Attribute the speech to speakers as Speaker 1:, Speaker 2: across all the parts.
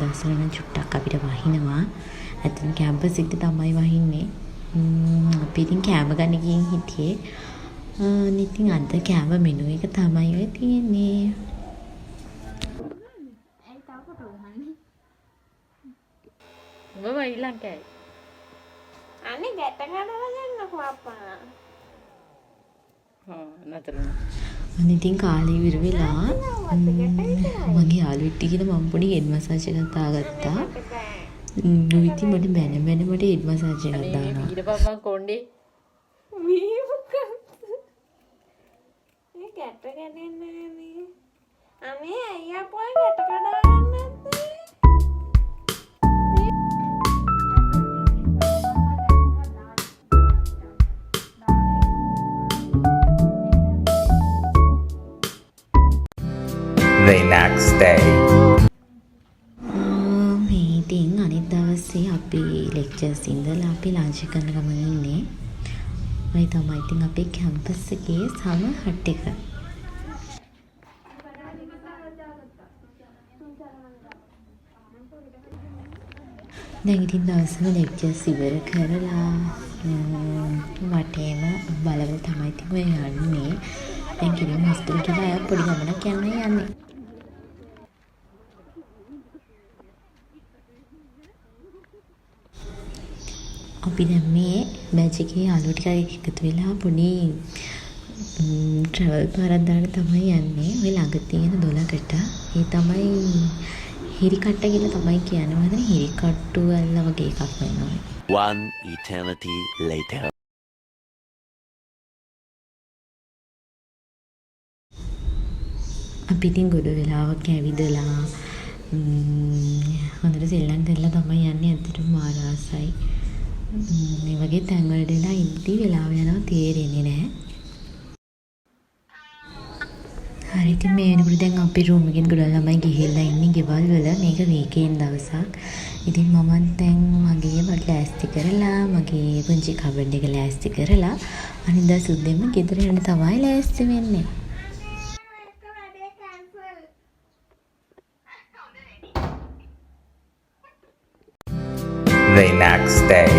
Speaker 1: දවසල නම් චුට්ටක් අපිට වහිනවා. ඇත්තටම කැම්පස් එකට තමයි වහින්නේ. අපි ඉතින් කෑම ගන්න ගිහින් හිටියේ. ඉතින් අද කෑම මෙනු එක තමයි ඔය තියෙන්නේ.
Speaker 2: ඇයි තව ෆොටෝ ගහන්නේ?
Speaker 1: ඔබ ඊ ලංකාවේ.
Speaker 2: අනේ ගැට ගන්නලා යන්නකෝ අප්පා.
Speaker 1: අන්න ඉතින් කාලේ ඉවර වෙලා මගේ යාළුවෙක් කියලා මම පොඩි හෙඩ් මසාජ් එකක් දාගත්තා. ඉතින් මට බැන මට හෙඩ් මසාජ් එකක් දානවා.
Speaker 3: ඊට පස්සේ කොණ්ඩේ
Speaker 2: මේ මොකක්ද? මේ ගැට ගන්නේ නේ. අනේ අයියා පොයි ගැට කඩා ගන්න නැත්තේ.
Speaker 4: The next day.
Speaker 1: මේ ඉතින් අනිත් දවසේ අපි ලෙක්චර්ස් ඉඳලා අපි ලන්ච් කරන ගමන් ඉන්නේ. මේ තමයි ඉතින් අපේ කැම්පස් එකේ සමර් හට් එක. දැන් ඉතින් දවසම ලෙක්චර්ස් ඉවර කරලා වටේම බලවල තමයි ඉතින් ඔය යන්නේ. දැන් කිරිම හොස්පිටල් කියලා අය පොඩි ගමනක් යන්නේ. අපි දැන් මේ බැච් එකේ යාළුවෝ ටිකක් එකතු වෙලා පොඩි ට්‍රැවල් පාරක් දාන්න තමයි යන්නේ. ඔය ළඟ තියෙන 12කට. ඒ තමයි හිරිකට්ට කියලා තමයි කියන්නේ. මම හිතන්නේ හිරිකට්ටු වල වගේ එකක් වෙනවා.
Speaker 5: One eternity later.
Speaker 1: අපි ඉතින් ගොඩ වෙලාවක් ඇවිදලා හොඳට සෙල්ලම් කරලා තමයි යන්නේ. ඇත්තටම මාර ආසයි. මේ වගේ තැන්වලට වෙලා ඉඳි වෙලාව යනවා තේරෙන්නේ නැහැ. හරි ඉතින් මේ වෙනකොට දැන් අපේ රූම් එකෙන් ගොඩක් ළමයි ගිහිල්ලා ඉන්නේ ගෙවල් වල. මේක වීකෙන්ඩ් දවසක්. ඉතින් මමත් දැන් මගේ ලෑස්ති කරලා මගේ පුංචි කබඩ් එක ලෑස්ති කරලා අනිද්දා සුද්දෙම ගෙදර යන්න තමයි ලෑස්ති වෙන්නේ.
Speaker 4: The next day.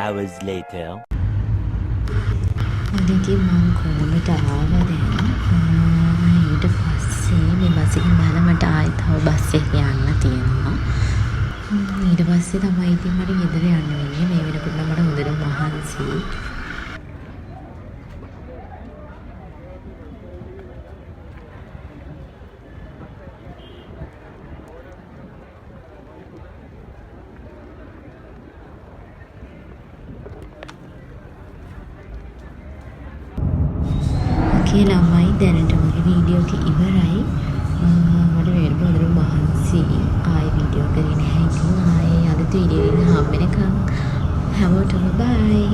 Speaker 5: Hours later.
Speaker 1: ඉතින් මම කොළඹට ආවා දැන්. ඊට පස්සේ මේ බස් එකෙන් බහලා මට ආයෙත් තව බස් එකක් යන්න තියෙනවා. ඊට පස්සේ තමයි ඉතින් මට ගෙදර යන්න වෙන්නේ. මේ වෙනකොට නම් මට හොඳට මහන්සියි. මගේ ළමයි දැනට මගේ වීඩියෝ එක ඉවරයි. මට වෙන පොදරු මහන්සි ආයෙ වීඩියෝ කරගෙන නැහැ. ඉතින් ආයෙ අලුත් වීඩියෝ එකකින් හම්බ වෙනකම් හැමෝටම බයි.